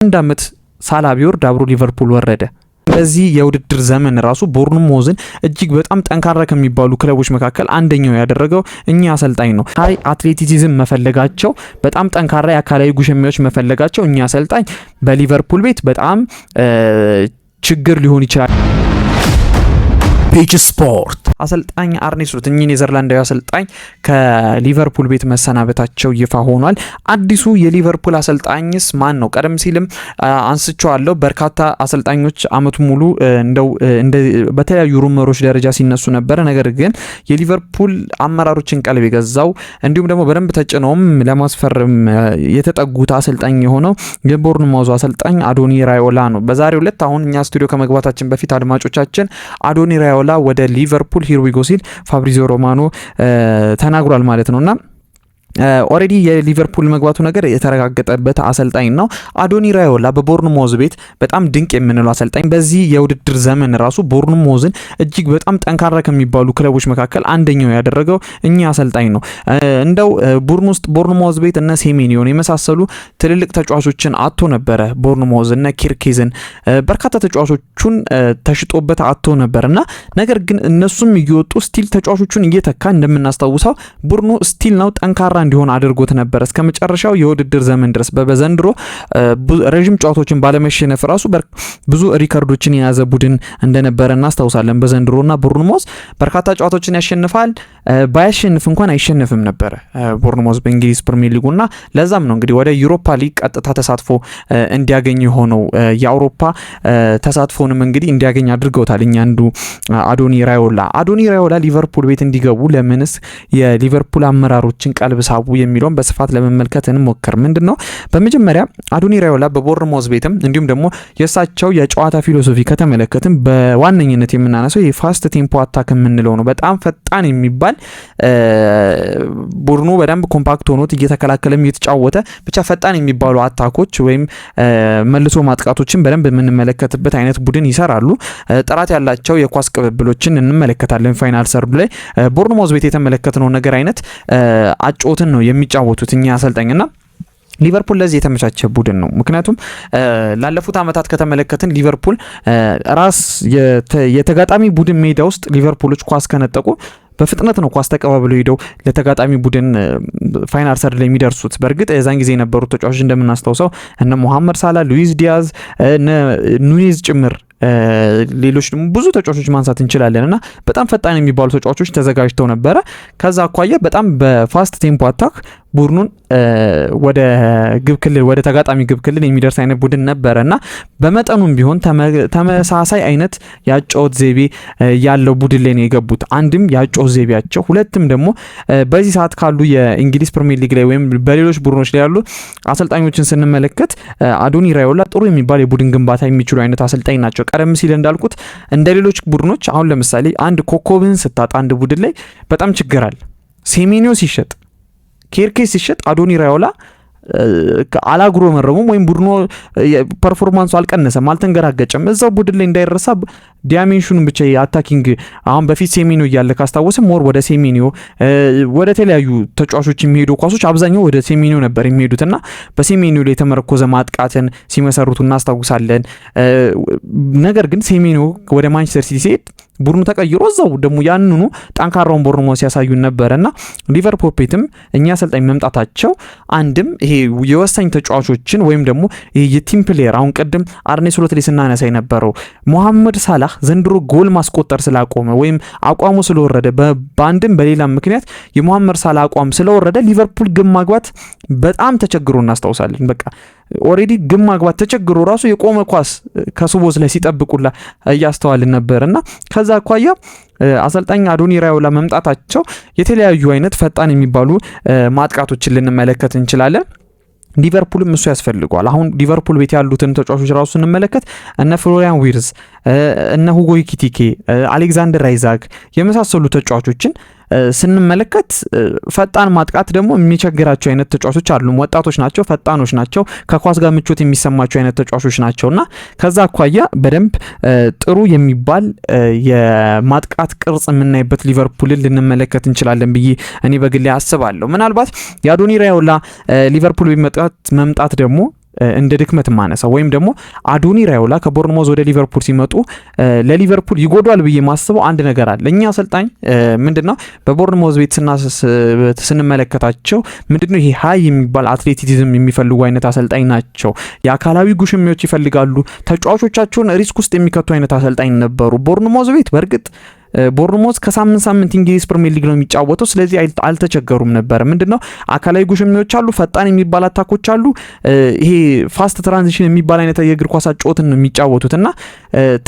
አንድ አመት ሳላ ቢወርድ አብሮ ሊቨርፑል ወረደ። በዚህ የውድድር ዘመን ራሱ ቦርንሞዝን እጅግ በጣም ጠንካራ ከሚባሉ ክለቦች መካከል አንደኛው ያደረገው እኛ አሰልጣኝ ነው። ሃይ አትሌቲሲዝም መፈለጋቸው፣ በጣም ጠንካራ የአካላዊ ጉሸሚያዎች መፈለጋቸው እኛ አሰልጣኝ በሊቨርፑል ቤት በጣም ችግር ሊሆን ይችላል። ፔጅ ስፖርት አሰልጣኝ አርኔ ስሎት እኚህ ኔዘርላንዳዊ አሰልጣኝ ከሊቨርፑል ቤት መሰናበታቸው ይፋ ሆኗል። አዲሱ የሊቨርፑል አሰልጣኝስ ማን ነው? ቀደም ሲልም አንስቼዋለሁ። በርካታ አሰልጣኞች አመቱ ሙሉ በተለያዩ ሩመሮች ደረጃ ሲነሱ ነበረ። ነገር ግን የሊቨርፑል አመራሮችን ቀልብ የገዛው እንዲሁም ደግሞ በደንብ ተጭነውም ለማስፈረም የተጠጉት አሰልጣኝ የሆነው የቦርንማውዙ አሰልጣኝ አዶኒ ራዮላ ነው። በዛሬው ዕለት አሁን እኛ ስቱዲዮ ከመግባታችን በፊት አድማጮቻችን አዶኒ ራዮላ ወደ ሊቨርፑል ሂርዊጎ ሲል ፋብሪዚዮ ሮማኖ ተናግሯል ማለት ነውና ኦሬዲ የሊቨርፑል መግባቱ ነገር የተረጋገጠበት አሰልጣኝ ነው። አዶኒ ራዮላ በቦርንሞዝ ቤት በጣም ድንቅ የምንለው አሰልጣኝ በዚህ የውድድር ዘመን ራሱ ቦርንሞዝን እጅግ በጣም ጠንካራ ከሚባሉ ክለቦች መካከል አንደኛው ያደረገው እኛ አሰልጣኝ ነው። እንደው ቡድን ውስጥ ቦርንሞዝ ቤት እነ ሴሜኒዮን የመሳሰሉ ትልልቅ ተጫዋቾችን አጥቶ ነበረ። ቦርንሞዝ እነ ኪርኬዝን በርካታ ተጫዋቾቹን ተሽጦበት አጥቶ ነበርና ነገር ግን እነሱም እየወጡ ስቲል ተጫዋቾቹን እየተካ እንደምናስታውሰው ቡድኑ ስቲል ነው ጠንካራ እንዲሆን አድርጎት ነበር እስከ መጨረሻው የውድድር ዘመን ድረስ። በዘንድሮ ረጅም ጨዋታዎችን ባለመሸነፍ ራሱ ብዙ ሪከርዶችን የያዘ ቡድን እንደነበረ እናስታውሳለን። በዘንድሮና ቦርንሞዝ በርካታ ጨዋታዎችን ያሸንፋል፣ ባያሸንፍ እንኳን አይሸነፍም ነበር ቦርንሞዝ በእንግሊዝ ፕሪሚየር ሊጉና ለዛም ነው እንግዲህ ወደ ዩሮፓ ሊግ ቀጥታ ተሳትፎ እንዲያገኝ ሆነው የአውሮፓ ተሳትፎንም እንግዲህ እንዲያገኝ አድርገውታል። እኛ አንዱ አዶኒ ራዮላ ሊቨርፑል ቤት እንዲገቡ ለምንስ የሊቨርፑል አመራሮችን ቀልብ ሳቡ የሚለውን በስፋት ለመመልከት እንሞክር። ምንድነው በመጀመሪያ አዶኒ ራዮላ በቦርንሞዝ ቤትም እንዲሁም ደግሞ የእሳቸው የጨዋታ ፊሎሶፊ ከተመለከትን በዋነኝነት የምናነሳው የፋስት ቴምፖ አታክ የምንለው ነው። በጣም ፈጣን የሚባል ቡድኑ በደንብ ኮምፓክት ሆኖት እየተከላከለም እየተጫወተ ብቻ ፈጣን የሚባሉ አታኮች ወይም መልሶ ማጥቃቶችን በደንብ የምንመለከትበት አይነት ቡድን ይሰራሉ። ጥራት ያላቸው የኳስ ቅብብሎችን እንመለከታለን። ፋይናል ሰርድ ላይ ቦርንሞዝ ቤት የተመለከትነው ነገር አይነት አጮትን ነው የሚጫወቱት እኛ አሰልጣኝና ሊቨርፑል ለዚህ የተመቻቸ ቡድን ነው። ምክንያቱም ላለፉት አመታት ከተመለከትን ሊቨርፑል ራስ የተጋጣሚ ቡድን ሜዳ ውስጥ ሊቨርፑሎች ኳስ ከነጠቁ በፍጥነት ነው ኳስ ተቀባብለው ሄደው ለተጋጣሚ ቡድን ፋይናል ሰርድ ላይ የሚደርሱት። በእርግጥ የዛን ጊዜ የነበሩት ተጫዋቾች እንደምናስታውሰው እነ ሙሐመድ ሳላ፣ ሉዊስ ዲያዝ፣ እነ ኑኔዝ ጭምር ሌሎች ደግሞ ብዙ ተጫዋቾች ማንሳት እንችላለን እና በጣም ፈጣን የሚባሉ ተጫዋቾች ተዘጋጅተው ነበረ። ከዛ አኳያ በጣም በፋስት ቴምፖ አታክ ቡድኑን ወደ ግብ ክልል ወደ ተጋጣሚ ግብ ክልል የሚደርስ አይነት ቡድን ነበረና በመጠኑም ቢሆን ተመሳሳይ አይነት ያጫወት ዘይቤ ያለው ቡድን ላይ ነው የገቡት። አንድም ያጫወት ዘይቤያቸው፣ ሁለትም ደግሞ በዚህ ሰዓት ካሉ የእንግሊዝ ፕሪሚየር ሊግ ላይ ወይም በሌሎች ቡድኖች ላይ ያሉ አሰልጣኞችን ስንመለከት አዶኒ ራዮላ ጥሩ የሚባል የቡድን ግንባታ የሚችሉ አይነት አሰልጣኝ ናቸው። ቀደም ሲል እንዳልኩት እንደ ሌሎች ቡድኖች አሁን ለምሳሌ አንድ ኮከብን ስታጣ አንድ ቡድን ላይ በጣም ችግር አለ። ሴሜኒዮ ሲሸጥ፣ ኬርኬዝ ሲሸጥ አዶኒ ራዮላ አላጉረመረሙም ወይም ቡድኑ ፐርፎርማንሱ አልቀነሰም፣ አልተንገራገጨም። እዛው ቡድን ላይ እንዳይረሳ ዲያሜንሽኑን ብቻ የአታኪንግ አሁን በፊት ሴሜኒዮ እያለ ካስታወሰ ሞር ወደ ሴሜኒዮ ወደ ተለያዩ ተጫዋቾች የሚሄዱ ኳሶች አብዛኛው ወደ ሴሜኒዮ ነበር የሚሄዱትና በሴሜኒዮ ላይ የተመረኮዘ ማጥቃትን ሲመሰርቱ እናስታውሳለን። ነገር ግን ሴሜኒዮ ወደ ማንቸስተር ሲቲ ሲሄድ ቡድኑ ተቀይሮ እዛው ደግሞ ያንኑ ጠንካራውን ቦርንሞዝ ሲያሳዩን ነበርና ሊቨርፑል ቤትም እኛ አሰልጣኝ መምጣታቸው አንድም ይሄ የወሳኝ ተጫዋቾችን ወይም ደግሞ ይሄ የቲም ፕሌየር አሁን ቀደም አርኔ ስሎት ላይ ስናነሳ የነበረው ሙሐመድ ሳላህ ዘንድሮ ጎል ማስቆጠር ስላቆመ ወይም አቋሙ ስለወረደ በአንድም በሌላም ምክንያት የሙሐመድ ሳላህ አቋም ስለወረደ ሊቨርፑል ግብ ማግባት በጣም ተቸግሮ እናስታውሳለን። በቃ ኦሬዲ ግብ ማግባት ተቸግሮ ራሱ የቆመ ኳስ ከሱቦዝ ላይ ሲጠብቁላ እያስተዋልን ነበርና ከዛ አኳያ አሰልጣኝ አዶኒ ራዮላ መምጣታቸው የተለያዩ አይነት ፈጣን የሚባሉ ማጥቃቶችን ልንመለከት እንችላለን። ሊቨርፑልም እሱ ያስፈልገዋል። አሁን ሊቨርፑል ቤት ያሉትን ተጫዋቾች ራሱ እንመለከት እነ ፍሎሪያን ዊርዝ፣ እነ ሁጎ ኢኪቲኬ፣ አሌክዛንደር አይዛክ የመሳሰሉ ተጫዋቾችን ስንመለከት ፈጣን ማጥቃት ደግሞ የሚቸግራቸው አይነት ተጫዋቾች አሉ። ወጣቶች ናቸው፣ ፈጣኖች ናቸው፣ ከኳስ ጋር ምቾት የሚሰማቸው አይነት ተጫዋቾች ናቸውና ከዛ አኳያ በደንብ ጥሩ የሚባል የማጥቃት ቅርጽ የምናይበት ሊቨርፑልን ልንመለከት እንችላለን ብዬ እኔ በግሌ አስባለሁ። ምናልባት የአዶኒ ራዮላ ሊቨርፑል መምጣት ደግሞ እንደ ድክመት ማነሳ ወይም ደግሞ አዶኒ ራዮላ ከቦርንሞዝ ወደ ሊቨርፑል ሲመጡ ለሊቨርፑል ይጎዷል ብዬ ማስበው አንድ ነገር አለ። እኛ አሰልጣኝ ምንድነው በቦርንሞዝ ቤት ስንመለከታቸው ምንድነው ይሄ ሃይ የሚባል አትሌቲዝም የሚፈልጉ አይነት አሰልጣኝ ናቸው። የአካላዊ ጉሽሚዎች ይፈልጋሉ። ተጫዋቾቻቸውን ሪስክ ውስጥ የሚከቱ አይነት አሰልጣኝ ነበሩ። ቦርንሞዝ ቤት በእርግጥ ቦርንሞዝ ከሳምንት እንግሊዝ ፕሪሚየር ሊግ ነው የሚጫወተው። ስለዚህ አልተቸገሩም ነበር። ምንድነው አካላዊ ጉሽሚዎች አሉ፣ ፈጣን የሚባል አታኮች አሉ፣ ይሄ ፋስት ትራንዚሽን የሚባል አይነት የእግር ኳስ አጨዋወትን ነው የሚጫወቱት እና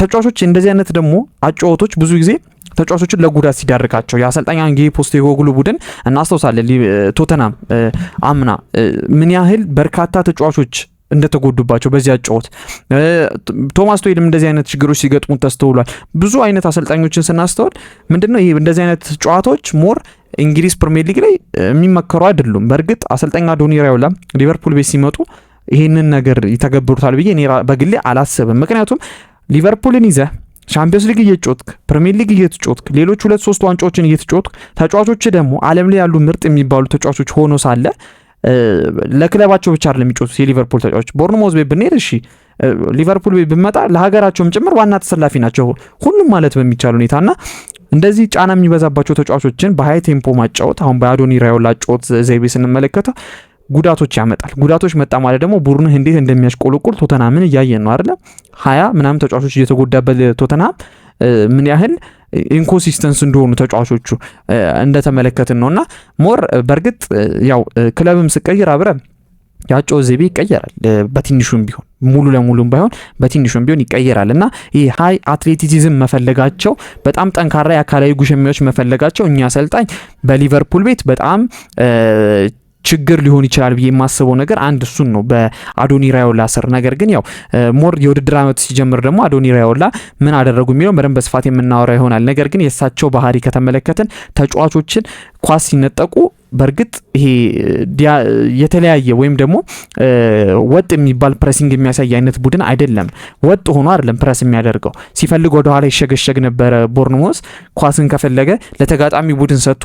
ተጫዋቾች እንደዚህ አይነት ደግሞ አጨዋወቶች ብዙ ጊዜ ተጫዋቾችን ለጉዳት ሲዳርጋቸው የአሰልጣኝ አንጌ ፖስቴኮግሉ ቡድን እናስታውሳለን። ቶተናም አምና ምን ያህል በርካታ ተጫዋቾች እንደተጎዱባቸው በዚህ አጨዋወት ቶማስ ቱሄልም እንደዚህ አይነት ችግሮች ሲገጥሙት ተስተውሏል። ብዙ አይነት አሰልጣኞችን ስናስተውል ምንድነው ይሄ እንደዚህ አይነት ጨዋታዎች ሞር እንግሊዝ ፕሪሚየር ሊግ ላይ የሚመከሩ አይደሉም። በእርግጥ አሰልጣኝ አዶኒ ራዮላ ሊቨርፑል ቤት ሲመጡ ይሄንን ነገር ይተገብሩታል ብዬ እኔ በግሌ አላስብም። ምክንያቱም ሊቨርፑልን ይዘህ ቻምፒየንስ ሊግ እየተጫወትክ ፕሪሚየር ሊግ እየተጫወትክ ሌሎች 2-3 ዋንጫዎችን እየተጫወትክ ተጫዋቾች ደግሞ ዓለም ላይ ያሉ ምርጥ የሚባሉ ተጫዋቾች ሆኖ ሳለ ለክለባቸው ብቻ አይደለም የሚጫወቱት የሊቨርፑል ተጫዋቾች። ቦርንሞዝ ቤት ብንሄድ እሺ ሊቨርፑል ቤት ብመጣ ለሀገራቸውም ጭምር ዋና ተሰላፊ ናቸው ሁሉም ማለት በሚቻል ሁኔታና እንደዚህ ጫና የሚበዛባቸው ተጫዋቾችን በሃይ ቴምፖ ማጫወት አሁን በአዶኒ ራዮላ ጨዋታ ዘይቤ ስንመለከተው ጉዳቶች ያመጣል። ጉዳቶች መጣ ማለት ደግሞ ቡድንህ እንዴት እንደሚያሽቆለቁል ቶተናምን እያየን ነው አይደለ? 20 ምናምን ተጫዋቾች እየተጎዳበት ቶተናም ምን ያህል ኢንኮንሲስተንስ እንደሆኑ ተጫዋቾቹ እንደተመለከትን ነውና ሞር በእርግጥ ያው ክለብም ስቀይር አብረ ያጨው ዘይቤ ይቀየራል። በትንሹም ቢሆን ሙሉ ለሙሉም ባይሆን በትንሹም ቢሆን ይቀየራል እና ይሄ ሃይ አትሌቲዝም መፈለጋቸው በጣም ጠንካራ የአካላዊ ጉሽሚያዎች መፈለጋቸው እኛ አሰልጣኝ በሊቨርፑል ቤት በጣም ችግር ሊሆን ይችላል ብዬ የማስበው ነገር አንድ እሱን ነው በአዶኒ ራዮላ ስር። ነገር ግን ያው ሞር የውድድር ዓመት ሲጀምር ደግሞ አዶኒ ራዮላ ምን አደረጉ የሚለው በደንብ በስፋት የምናወራ ይሆናል። ነገር ግን የእሳቸው ባህሪ ከተመለከትን ተጫዋቾችን ኳስ ሲነጠቁ በእርግጥ ይሄ የተለያየ ወይም ደግሞ ወጥ የሚባል ፕሬሲንግ የሚያሳይ አይነት ቡድን አይደለም። ወጥ ሆኖ አይደለም ፕሬስ የሚያደርገው። ሲፈልግ ወደ ኋላ ይሸገሸግ ነበረ። ቦርንሞዝ ኳስን ከፈለገ ለተጋጣሚ ቡድን ሰጥቶ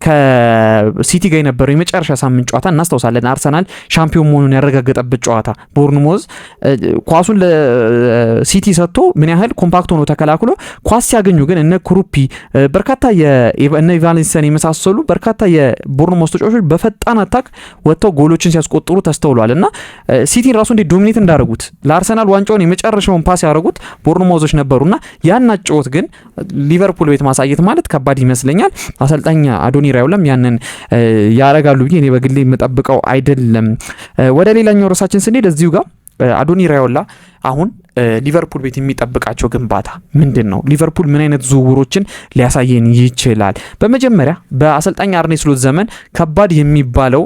ከሲቲ ጋር የነበረው የመጨረሻ ሳምንት ጨዋታ እናስታውሳለን። አርሰናል ሻምፒዮን መሆኑን ያረጋገጠበት ጨዋታ ቦርንሞዝ ኳሱን ለሲቲ ሰጥቶ ምን ያህል ኮምፓክት ሆኖ ተከላክሎ ኳስ ሲያገኙ ግን እነ ክሩፒ በርካታ እነ ኢቫንሰን የመሳሰሉ በርካታ የቦርንሞዝ ተጫዋቾች በፈጣን አታክ ወጥተው ጎሎችን ሲያስቆጥሩ ተስተውሏል እና ሲቲን ራሱ እንዴት ዶሚኔት እንዳደረጉት ለአርሰናል ዋንጫውን የመጨረሻውን ፓስ ያደረጉት ቦርንሞዞች ነበሩና ያን አጨዋወት ግን ሊቨርፑል ቤት ማሳየት ማለት ከባድ ይመስለኛል። አሰልጣኝ አዶኒ ራዮላም ያንን ያረጋሉ ብዬ እኔ በግሌ የምጠብቀው አይደለም። ወደ ሌላኛው ርዕሳችን ስንሄድ እዚሁ ጋር አዶኒ ራዮላ አሁን ሊቨርፑል ቤት የሚጠብቃቸው ግንባታ ምንድን ነው? ሊቨርፑል ምን አይነት ዝውውሮችን ሊያሳየን ይችላል? በመጀመሪያ በአሰልጣኝ አርኔ ስሎት ዘመን ከባድ የሚባለው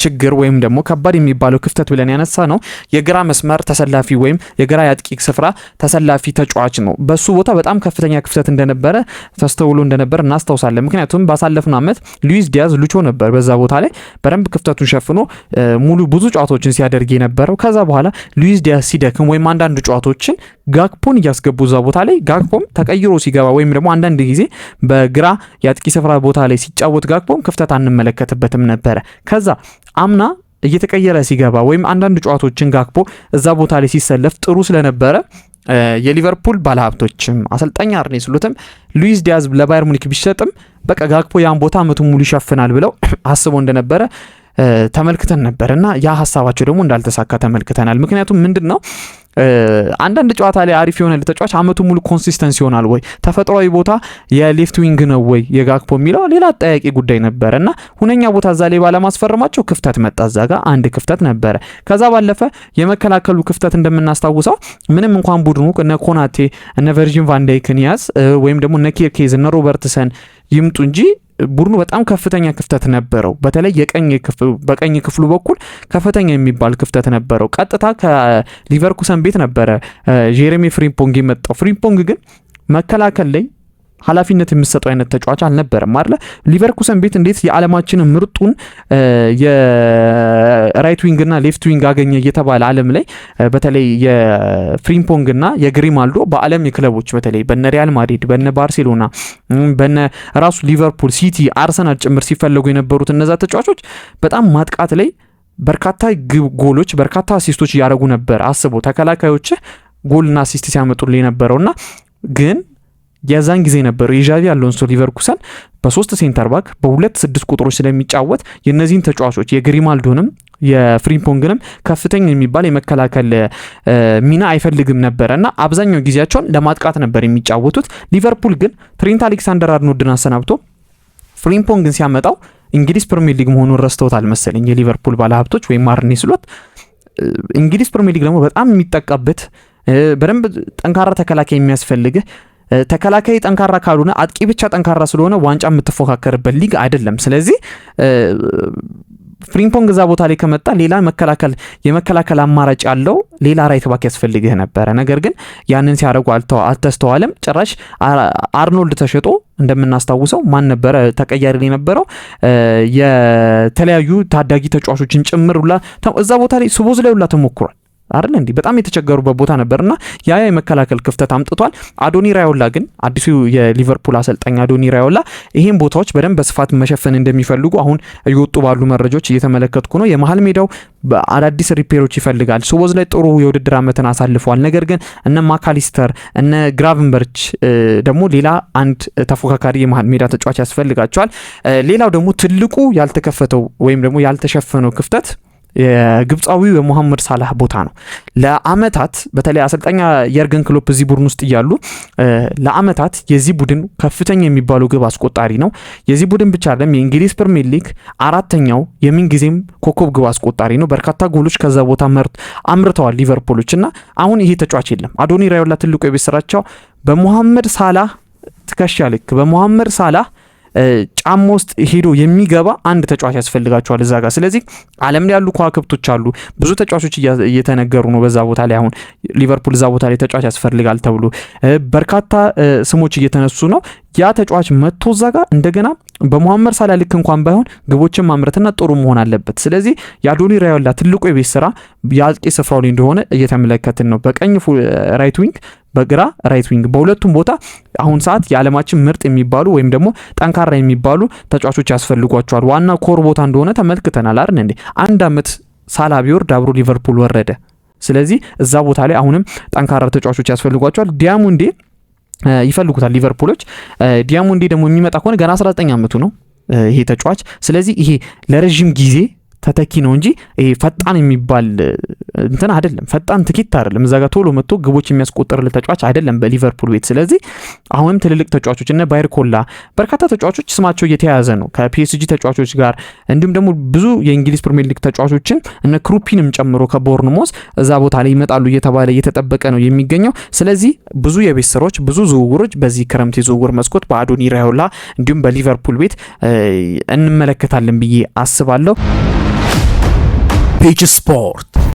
ችግር ወይም ደግሞ ከባድ የሚባለው ክፍተት ብለን ያነሳ ነው የግራ መስመር ተሰላፊ ወይም የግራ ያጥቂ ስፍራ ተሰላፊ ተጫዋች ነው። በሱ ቦታ በጣም ከፍተኛ ክፍተት እንደነበረ ተስተውሎ እንደነበር እናስታውሳለን። ምክንያቱም ባሳለፍነው ዓመት ሉዊስ ዲያዝ ሉቾ ነበር በዛ ቦታ ላይ በደንብ ክፍተቱን ሸፍኖ ብዙ ጨዋታዎችን ሲያደርግ የነበረው። ከዛ በኋላ ሉዊስ ዲያዝ ሲደክም ወይም አንዳንድ ጨዋታዎችን ጋክፖን እያስገቡ እዛ ቦታ ላይ ጋክፖም ተቀይሮ ሲገባ ወይም ደግሞ አንዳንድ ጊዜ በግራ ያጥቂ ስፍራ ቦታ ላይ ሲጫወት ጋክፖም ክፍተት አንመለከትበትም ነበረ። ከዛ አምና እየተቀየረ ሲገባ ወይም አንዳንድ ጨዋታዎችን ጋክፖ እዛ ቦታ ላይ ሲሰለፍ ጥሩ ስለነበረ የሊቨርፑል ባለሀብቶችም አሰልጣኝ አርኔ ስሎትም ሉዊስ ዲያዝ ለባየር ሙኒክ ቢሸጥም በቃ ጋክፖ ያን ቦታ አመቱን ሙሉ ይሸፍናል ብለው አስበው እንደነበረ ተመልክተን ነበር እና ያ ሀሳባቸው ደግሞ እንዳልተሳካ ተመልክተናል። ምክንያቱም ምንድን ነው አንዳንድ ጨዋታ ላይ አሪፍ የሆነ ተጫዋች አመቱ ሙሉ ኮንሲስተንስ ይሆናል ወይ? ተፈጥሯዊ ቦታ የሌፍት ዊንግ ነው ወይ የጋክፖ የሚለው ሌላ አጠያቂ ጉዳይ ነበር እና ሁነኛ ቦታ እዛ ላይ ባለማስፈረማቸው ክፍተት መጣ። እዛ ጋር አንድ ክፍተት ነበረ። ከዛ ባለፈ የመከላከሉ ክፍተት እንደምናስታውሰው ምንም እንኳን ቡድኑ እነ ኮናቴ እነ ቨርጂን ቫን ዳይክን ያዝ ወይም ደግሞ እነ ኬርኬዝ እነ ሮበርትሰን ይምጡ እንጂ ቡድኑ በጣም ከፍተኛ ክፍተት ነበረው። በተለይ በቀኝ ክፍሉ በኩል ከፍተኛ የሚባል ክፍተት ነበረው። ቀጥታ ከሊቨርኩሰን ቤት ነበረ ጄሬሚ ፍሪምፖንግ የመጣው። ፍሪምፖንግ ግን መከላከል ላይ ኃላፊነት የሚሰጠው አይነት ተጫዋች አልነበረም አይደል? ሊቨርኩሰን ቤት እንዴት የዓለማችንን ምርጡን የራይት ዊንግ እና ሌፍት ዊንግ አገኘ እየተባለ ዓለም ላይ በተለይ የፍሪምፖንግ እና የግሪማልዶ በዓለም የክለቦች በተለይ በነ ሪያል ማድሪድ በነ ባርሴሎና በነ ራሱ ሊቨርፑል፣ ሲቲ፣ አርሰናል ጭምር ሲፈለጉ የነበሩት እነዛ ተጫዋቾች በጣም ማጥቃት ላይ በርካታ ጎሎች በርካታ አሲስቶች ያደረጉ ነበር። አስበው ተከላካዮች ጎልና አሲስት ሲያመጡልኝ ነበረውና ግን የዛን ጊዜ ነበር የዣቪ አሎንሶ ሊቨርኩሰን በ3 ሴንተር ባክ በ2 ቁጥሮች ስለሚጫወት የነዚህን ተጫዋቾች የግሪማልዶንም የፍሪምፖንግንም ከፍተኛ የሚባል የመከላከል ሚና አይፈልግም ነበርና አብዛኛው ጊዜያቸውን ለማጥቃት ነበር የሚጫወቱት። ሊቨርፑል ግን ትሬንት አሌክሳንደር አርኖልድን አሰናብቶ ፍሪምፖንግን ሲያመጣው እንግሊዝ ፕሪሚየር ሊግ መሆኑን ረስተውታል መሰለኝ የሊቨርፑል ባለሀብቶች ወይም አርኔ ስሎት። እንግሊዝ ፕሪሚየር ሊግ ደግሞ በጣም የሚጠቃበት በደንብ ጠንካራ ተከላካይ የሚያስፈልግ ተከላካይ ጠንካራ ካልሆነ አጥቂ ብቻ ጠንካራ ስለሆነ ዋንጫ የምትፎካከርበት ሊግ አይደለም። ስለዚህ ፍሪምፖንግ እዛ ቦታ ላይ ከመጣ ሌላ የመከላከል አማራጭ ያለው ሌላ ራይት ባክ ያስፈልግህ ነበረ። ነገር ግን ያንን ሲያደርጉ አልተስተዋለም። ጭራሽ አርኖልድ ተሸጦ እንደምናስታውሰው ማን ነበረ ተቀያሪ የነበረው የተለያዩ ታዳጊ ተጫዋቾችን ጭምር ሁላ እዛ ቦታ ላይ ስቦዝ ላይ ሁላ ተሞክሯል አይደል እንዴ? በጣም የተቸገሩበት ቦታ ነበርና ያ የመከላከል ክፍተት አምጥቷል። አዶኒ ራዮላ ግን አዲሱ የሊቨርፑል አሰልጣኝ አዶኒ ራዮላ ይሄን ቦታዎች በደንብ በስፋት መሸፈን እንደሚፈልጉ አሁን እየወጡ ባሉ መረጃዎች እየተመለከትኩ ነው። የመሃል ሜዳው አዳዲስ ሪፔሮች ይፈልጋል። ሱቦዝ ላይ ጥሩ የውድድር ዓመትን አሳልፈዋል። ነገር ግን እነ ማካሊስተር እነ ግራቨንበርች ደግሞ ሌላ አንድ ተፎካካሪ የመሃል ሜዳ ተጫዋች ያስፈልጋቸዋል። ሌላው ደግሞ ትልቁ ያልተከፈተው ወይም ደግሞ ያልተሸፈነው ክፍተት የግብጻዊው የሙሐመድ ሳላህ ቦታ ነው። ለአመታት በተለይ አሰልጣኛ የርገን ክሎፕ እዚህ ቡድን ውስጥ እያሉ ለአመታት የዚህ ቡድን ከፍተኛ የሚባለው ግብ አስቆጣሪ ነው። የዚህ ቡድን ብቻ አይደለም የእንግሊዝ ፕሪሚየር ሊግ አራተኛው የምንጊዜም ኮከብ ግብ አስቆጣሪ ነው። በርካታ ጎሎች ከዛ ቦታ አምርተዋል ሊቨርፑሎች እና አሁን ይሄ ተጫዋች የለም። አዶኒ ራዮላ ትልቁ የቤት ስራቸው በሙሐመድ ሳላህ ትከሻ ልክ በሙሐመድ ሳላህ ጫማ ውስጥ ሄዶ የሚገባ አንድ ተጫዋች ያስፈልጋቸዋል እዛ ጋር። ስለዚህ ዓለም ላይ ያሉ ከዋክብቶች አሉ፣ ብዙ ተጫዋቾች እየተነገሩ ነው በዛ ቦታ ላይ። አሁን ሊቨርፑል እዛ ቦታ ላይ ተጫዋች ያስፈልጋል ተብሎ በርካታ ስሞች እየተነሱ ነው። ያ ተጫዋች መጥቶ እዛ ጋር እንደገና በሙሐመድ ሳላህ ልክ እንኳን ባይሆን ግቦችን ማምረትና ጥሩ መሆን አለበት። ስለዚህ የአዶኒ ራዮላ ትልቁ የቤት ስራ የአጥቂ ስፍራው ላይ እንደሆነ እየተመለከትን ነው። በቀኝ ራይት ዊንግ በግራ ራይት ዊንግ በሁለቱም ቦታ አሁን ሰዓት የዓለማችን ምርጥ የሚባሉ ወይም ደግሞ ጠንካራ የሚባሉ ተጫዋቾች ያስፈልጓቸዋል። ዋና ኮር ቦታ እንደሆነ ተመልክተናል አይደል እንዴ? አንድ አመት ሳላህ ቢወርድ አብሮ ሊቨርፑል ወረደ። ስለዚህ እዛ ቦታ ላይ አሁንም ጠንካራ ተጫዋቾች ያስፈልጓቸዋል። ዲያሙንዴ ይፈልጉታል ሊቨርፑሎች። ዲያሙንዴ ደግሞ የሚመጣ ከሆነ ገና 19 አመቱ ነው ይሄ ተጫዋች። ስለዚህ ይሄ ለረጅም ጊዜ ተተኪ ነው እንጂ ይሄ ፈጣን የሚባል እንትን አይደለም። ፈጣን ትኬት አይደለም። እዛ ጋር ቶሎ መጥቶ ግቦች የሚያስቆጥርል ተጫዋች አይደለም በሊቨርፑል ቤት። ስለዚህ አሁንም ትልልቅ ተጫዋቾች እነ ባይርኮላ በርካታ ተጫዋቾች ስማቸው እየተያያዘ ነው ከፒኤስጂ ተጫዋቾች ጋር። እንዲሁም ደግሞ ብዙ የእንግሊዝ ፕሪሚየር ሊግ ተጫዋቾችን እነ ክሩፒንም ጨምሮ ከቦርንሞስ እዛ ቦታ ላይ ይመጣሉ እየተባለ እየተጠበቀ ነው የሚገኘው። ስለዚህ ብዙ የቤት ስራዎች ብዙ ዝውውሮች በዚህ ክረምት የዝውውር መስኮት በአዶኒ ራዮላ እንዲሁም በሊቨርፑል ቤት እንመለከታለን ብዬ አስባለሁ። ፔጅ ስፖርት